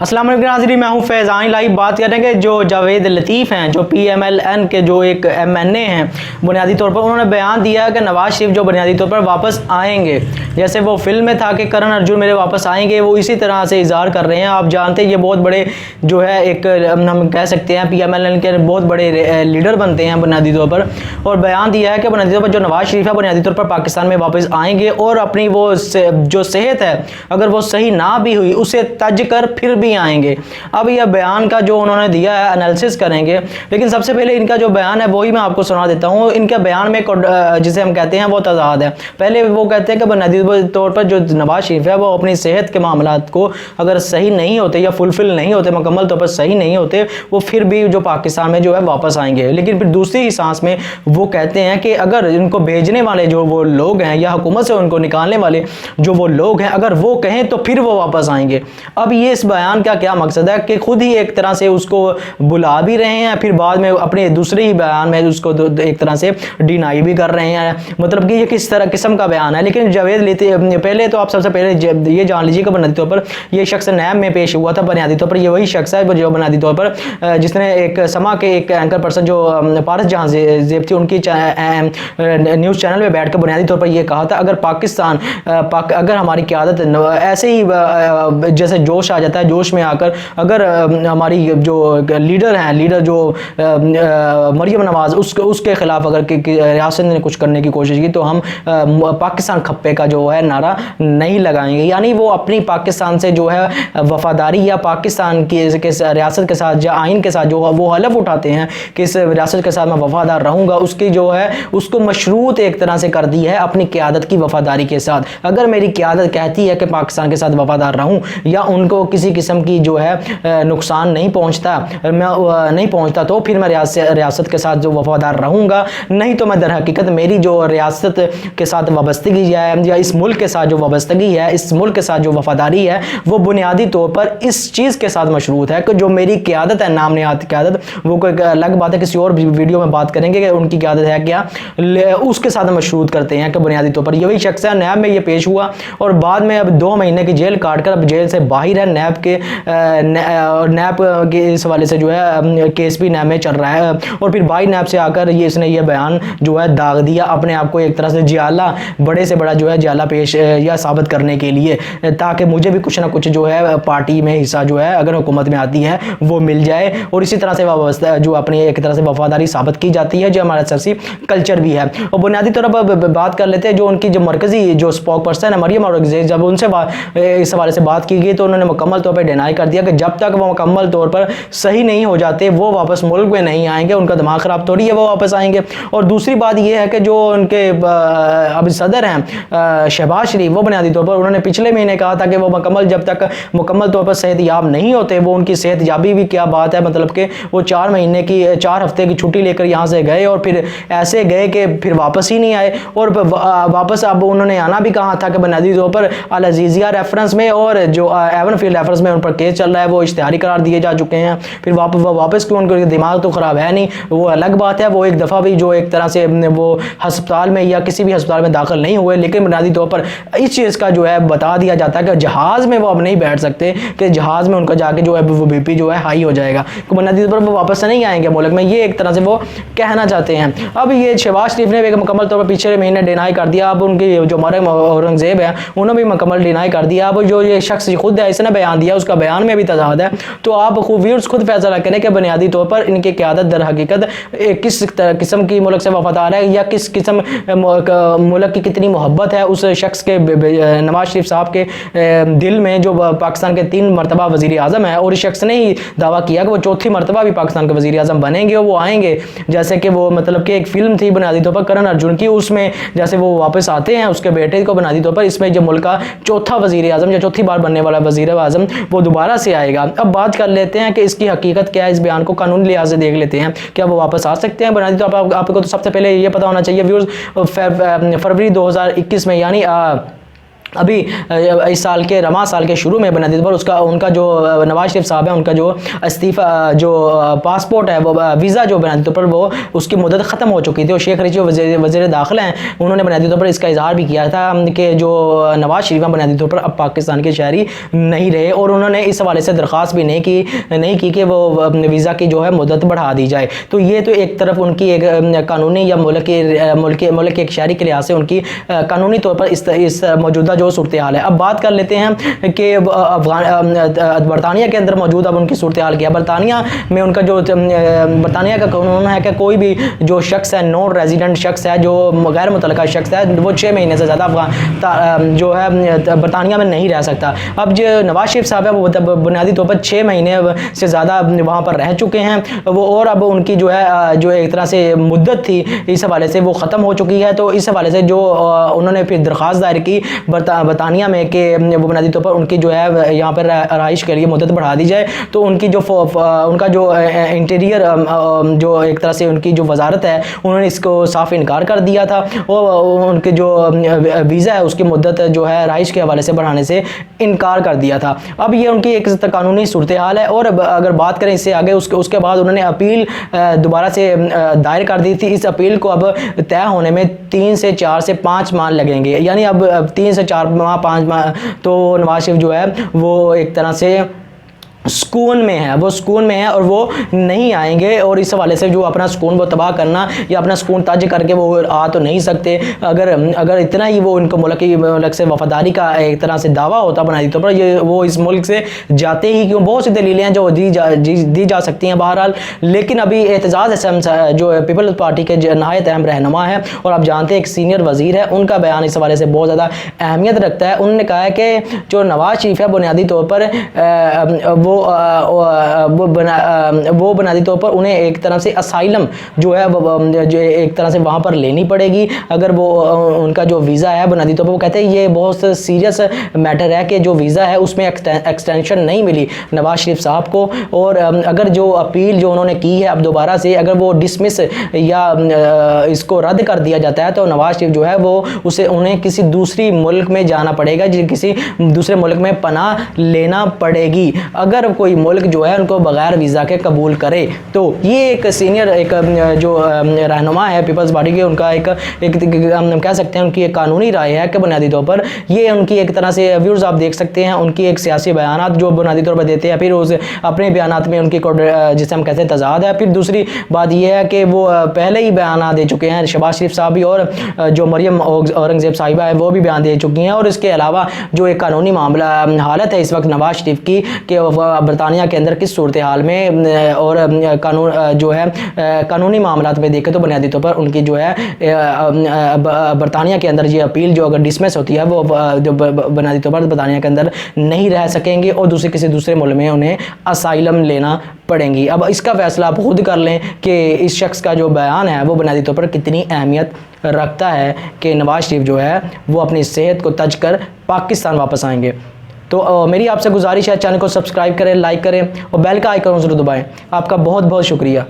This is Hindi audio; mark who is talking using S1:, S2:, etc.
S1: अस्सलाम वालेकुम नाज़रीन, मैं हूं फैज़ान। लाइव बात करेंगे जो जावेद लतीफ़ हैं, जो PMLN के जो एक MNA हैं। बुनियादी तौर पर उन्होंने बयान दिया है कि नवाज शरीफ जो बुनियादी तौर पर वापस आएंगे, जैसे वो फिल्म में था कि करण अर्जुन मेरे वापस आएंगे, वो इसी तरह से इज़हार कर रहे हैं। आप जानते हैं ये बहुत बड़े जो है एक हम कह सकते हैं PMLN के बहुत बड़े लीडर बनते हैं बुनियादी तौर पर। और बयान दिया है कि बुनियादी तौर पर जो नवाज शरीफ है बुनियादी तौर पर पाकिस्तान में वापस आएंगे और अपनी वो जो सेहत है अगर वो सही ना भी हुई उसे तज कर फिर भी आएंगे। अब यह बयान का जो उन्होंने दिया है एनालिसिस करेंगे, लेकिन सबसे पहले इनका जो बयान है वही मैं आपको सुना देता हूँ। इनके बयान में जिसे हम कहते हैं वो तजाद है। पहले वो कहते हैं कि बुनियादी तौर पर जो नवाज शरीफ है वो अपनी सेहत के मामलात को अगर सही नहीं होते या फुलफिल नहीं होते, मुकम्मल तौर पर सही नहीं होते, वो फिर भी जो पाकिस्तान में जो है वापस आएंगे। लेकिन फिर दूसरी ही सांस में वो कहते हैं कि अगर इनको भेजने वाले जो वो लोग हैं या हुकूमत से उनको निकालने वाले जो वो लोग हैं अगर वो कहें तो फिर वो वापस आएंगे। अब ये इस बयान का क्या मकसद है कि खुद ही एक तरह से उसको बुला भी रहे हैं, फिर बाद में अपने दूसरे ही बयान में उसको एक तरह से डिनाई भी कर रहे हैं। मतलब कि ये किस तरह किस्म का बयान है। लेकिन जावेद लेते पहले तो आप सबसे पहले ये जान लीजिए कि बुनियादी तौर पर ये शख्स नैब में पेश हुआ था। बुनियादी तौर पर ये वही शख्स है जो बुनियादी तौर पर जिसने एक समा के एक एंकर पर्सन जो पारस जहां ज़ेब थी उनकी न्यूज़ चैनल में बैठ कर बुनियादी तौर पर यह कहा था अगर पाकिस्तान अगर हमारी क़यादत ऐसे ही जैसे जोश आ जाता है, जोश में आकर अगर हमारी जो लीडर हैं, लीडर जो मरियम नवाज़ उसके खिलाफ अगर रियासत ने कुछ करने की कोशिश की तो हम पाकिस्तान खप्पे का जो है नारा नहीं लगाएंगे। यानी वो अपनी पाकिस्तान से जो है वफादारी या पाकिस्तान की रियासत के साथ या आइन के साथ जो वो हलफ उठाते हैं कि इस रियासत के साथ मैं वफादार रहूँगा, उसकी जो है उसको मशरूत एक तरह से कर दी है अपनी क़यादत की वफादारी के साथ। अगर मेरी क़यादत कहती है कि पाकिस्तान के साथ वफादार रहूँ या उनको किसी किस्म की जो है नुकसान नहीं पहुँचता, मैं नहीं पहुँचता तो फिर मैं रियासत के साथ जो वफादार रहूँगा, नहीं तो मैं दर हकीकत मेरी जो रियासत के साथ वाबस्तगी है या इस मुल्क के साथ जो वाबस्तगी है, इस मुल्क के साथ जो वफादारी है वो बुनियादी तौर पर इस चीज़ के साथ मशरूत है कि जो मेरी क़यादत है, नाम नहाद क़यादत, वो कोई अलग बात है, किसी और वीडियो में बात करेंगे कि उनकी क़यादत है क्या, उसके साथ मशरूत करते हैं कि बुनियादी तौर पर यही शख्स है। नैब में ये पेश हुआ और बाद में अब 2 महीने की जेल काट कर अब जेल से बाहर है। नैब के इस हवाले से जो है केस भी नैब में चल रहा है और फिर बाई नैब से आकर इसने ये बयान जो है दाग दिया अपने आप को एक तरह से जियाला, बड़े से बड़ा जो है जियाला पेश या साबित करने के लिए, ताकि मुझे भी कुछ ना कुछ जो है पार्टी में हिस्सा जो है अगर हुकूमत में आती है वो मिल जाए। और इसी तरह से जो अपनी एक तरह से वफादारी साबित की जाती है जो हमारा सियासी कल्चर भी है। और बुनियादी तौर पर बात कर लेते हैं जो उनकी जो मरकज़ी जो स्पोक पर्सन है मरियम औरंगज़ेब, जब उनसे इस हवाले से बात की गई तो उन्होंने मुकम्मल तौर पर डिनाई कर दिया कि जब तक वो मुकम्मल तौर पर सही नहीं हो जाते वो वापस मुल्क में नहीं आएंगे, उनका दिमाग ख़राब थोड़ी है वो वापस आएंगे। और दूसरी बात यह है कि जो उनके अब सदर हैं शहबाज शरीफ, वो बुनियादी तौर पर उन्होंने पिछले महीने कहा था कि वो जब तक मुकम्मल तौर पर सेहत याब नहीं होते, वो उनकी सेहत याबी भी क्या बात है, मतलब कि वो 4 हफ्ते की छुट्टी लेकर यहाँ से गए और फिर ऐसे गए कि फिर वापस ही नहीं आए। और वापस अब उन्होंने आना भी कहा था कि बुनियादी तौर पर अल अजीज़िया रेफरेंस में और जो एवन फील्ड रेफरेंस में उन पर केस चल रहा है, वो इश्तिहारी करार दिए जा चुके हैं। फिर वापस क्यों, उनका दिमाग तो ख़राब है नहीं, वो अलग बात है। वो एक दफ़ा भी जो एक तरह से वो हस्पताल में या किसी भी हस्पताल में दाखिल नहीं हुए, लेकिन बुनियादी तौर पर इस चीज़ का जो है बता दिया जाता है कि जहाज़ में वो अब नहीं बैठ सकते, कि जहाज़ में उनका जाके जो है वो BP जो है हाई हो जाएगा, तो बुनियादी तौर पर वो वापस से नहीं आएंगे मुल्क में, ये एक तरह से वो कहना चाहते हैं। अब ये शहबाज शरीफ ने एक मुकम्मल तौर पर पिछले महीने डिनाई कर दिया। अब उनकी जो मरियम औरंगज़ेब है उन्होंने भी मुकम्मल डिनाई कर दिया। अब जो ये शख्स खुद है इसने बयान दिया, उसका बयान में भी तजाद है, तो आप व्यूअर्स खुद फैसला करें कि बुनियादी तौर पर इनकी क़यादत दर हकीकत किस किस्म की मुल्क से वफादार है या किस किस्म मुल्क की कितनी मोहब्बत है उस शख्स के नवाज शरीफ साहब के दिल में, जो पाकिस्तान के 3 मरतबा वज़ीर आज़म है। और इस शख्स ने ही दावा किया कि वो 4थी मरतबा भी पाकिस्तान के वज़ीर आज़म बनेंगे और वो आएंगे। जैसे कि वो मतलब कि एक फ़िल्म थी बुनियादी तौर पर करण अर्जुन की, उसमें जैसे वो वापस आते हैं उसके बेटे को बुनियादी तौर पर, इसमें जो मुल्क का 4था वज़ीर आज़म या 4थी बार बनने वाला वज़ीर आज़म वो दोबारा से आएगा। अब बात कर लेते हैं कि इसकी हकीकत क्या है, इस बयान को कानूनी लिहाज से देख लेते हैं, क्या वो वापस आ सकते हैं। बुनियादी तौर पर आपको तो सबसे पहले ये पता होना चाहिए व्यूअर्स, फरवरी 2021 में यानी अभी इस साल के रमा साल के शुरू में बुनियादी तौर पर उनका जो नवाज शरीफ साहब है, उनका जो इस्तीफ़ा जो पासपोर्ट है, वो वीज़ा जो बुनियादी तौर पर वो उसकी मुद्दत ख़त्म हो चुकी थी। और शेख रशीद वज़ीर दाखिला हैं, उन्होंने बुनियादी तौर पर इसका इजहार भी किया था कि जो नवाज शरीफ हैं बुनियादी तौर पर अब पाकिस्तान के शहरी नहीं रहे, और उन्होंने इस हवाले से दरख्वास्त भी नहीं की कि वो वीज़ा की जो है मुद्दत बढ़ा दी जाए। तो ये तो एक तरफ उनकी एक कानूनी या मुल्क के एक शहरी के लिहाज से उनकी कानूनी तौर पर इस मौजूदा जो सूरत हाल है। अब बात कर लेते हैं कि बरतानिया के अंदर मौजूद अब उनकी सूरत हाल क्या है। बरतानिया में उनका जो बरतानिया का कानून है कि कोई भी जो शख्स है, नॉन रेजिडेंट शख्स है, जो गैर मुतल्लका शख्स है, वो 6 महीने से ज़्यादा जो है बरतानिया में नहीं रह सकता। अब जो नवाज शरीफ साहब है वो बुनियादी तौर पर 6 महीने से ज़्यादा वहाँ पर रह चुके हैं वो, और अब उनकी जो है जो एक तरह से मुद्दत थी इस हवाले से वो ख़त्म हो चुकी है। तो इस हवाले से जो उन्होंने फिर दरख्वास्त दायर की बरतानिया में कि वो बुनियादी तौर पर उनकी जो है यहाँ पर रहाइश के लिए मुद्दत बढ़ा दी जाए। तो उनकी जो उनका जो इंटीरियर जो एक तरह से उनकी जो वजारत है, उन्होंने इसको साफ इनकार कर दिया था, और उनके जो वीज़ा है उसकी मुद्दत जो है रहाइश के हवाले से बढ़ाने से इनकार कर दिया था। अब ये उनकी एक कानूनी सूरत हाल है। और अगर बात करें इससे आगे, उसके बाद उन्होंने अपील दोबारा से दायर कर दी थी। इस अपील को अब तय होने में 3 से 4 से 5 माह लगेंगे, यानी अब 3 से 4 माह 5 माह तो नवाज शरीफ जो है वो एक तरह से सुकून में है, वो सुकून में है और वो नहीं आएंगे। और इस हवाले से जो अपना सुकून वो तबाह करना या अपना सुकून तज करके वो आ तो नहीं सकते। अगर इतना ही वो उनको मुल्क से वफादारी का एक तरह से दावा होता बुनियादी तौर पर, ये वो इस मुल्क से जाते ही क्यों। बहुत सी दलीलें हैं जो दी जा सकती हैं बहरहाल, लेकिन अभी एतजाज़ हसन जो पीपल्स पार्टी के नहायत अहम रहनुमा है और आप जानते हैं एक सीनियर वज़ीर है, उनका बयान इस हवाले से बहुत ज़्यादा अहमियत रखता है। उन्होंने कहा है कि जो नवाज शरीफ है बुनियादी तौर पर वो बुनियादी तौर पर उन्हें एक तरह से असाइलम जो है जो एक तरह से वहाँ पर लेनी पड़ेगी। अगर वो उनका जो वीज़ा है बुनियादी तौर पर, वो कहते हैं ये बहुत सीरियस मैटर है कि जो वीज़ा है उसमें एक्सटेंशन नहीं मिली नवाज शरीफ साहब को। और अगर जो अपील जो उन्होंने की है अब दोबारा से अगर वो डिसमिस या इसको रद्द कर दिया जाता है, तो नवाज शरीफ जो है वो उन्हें किसी दूसरी मुल्क में जाना पड़ेगा, किसी दूसरे मुल्क में पनाह लेना पड़ेगी। अगर कोई मुल्क जो है उनको बगैर वीज़ा के कबूल करे, तो ये एक सीनियर एक जो रहनुमा है पीपल्स पार्टी के, उनका एक हम कह सकते हैं उनकी एक कानूनी राय है कि बुनियादी तौर पर ये उनकी एक तरह से व्यूज़ आप देख सकते हैं, उनकी एक सियासी बयानात जो बुनियादी तौर पर देते हैं, फिर उस अपने बयानात में उनकी जिसे हम कहते हैं तजाद है। फिर दूसरी बात यह है कि वो पहले ही बयान दे चुके हैं, शहबाज शरीफ साहब भी और जो मरियम औरंगज़ेब साहिबा है वो भी बयान दे चुकी हैं। और इसके अलावा जो एक कानूनी मामला हालत है इस वक्त नवाज शरीफ की कि बरतानिया के अंदर किस सूरत हाल में और कानून जो है कानूनी मामलात में देखें तो बुनियादी तौर पर उनकी जो है बरतानिया के अंदर ये अपील जो अगर डिसमिस होती है वो जो बुनियादी तौर पर बरतानिया के अंदर नहीं रह सकेंगे और किसी दूसरे मुल्क में उन्हें असाइलम लेना पड़ेंगी। अब इसका फैसला आप खुद कर लें कि इस शख्स का जो बयान है वो बुनियादी तौर पर कितनी अहमियत रखता है कि नवाज शरीफ जो है वो अपनी सेहत को तज कर पाकिस्तान वापस आएंगे। तो मेरी आपसे गुजारिश है चैनल को सब्सक्राइब करें, लाइक करें और बेल का आइकन ज़रूर दबाएं। आपका बहुत बहुत शुक्रिया।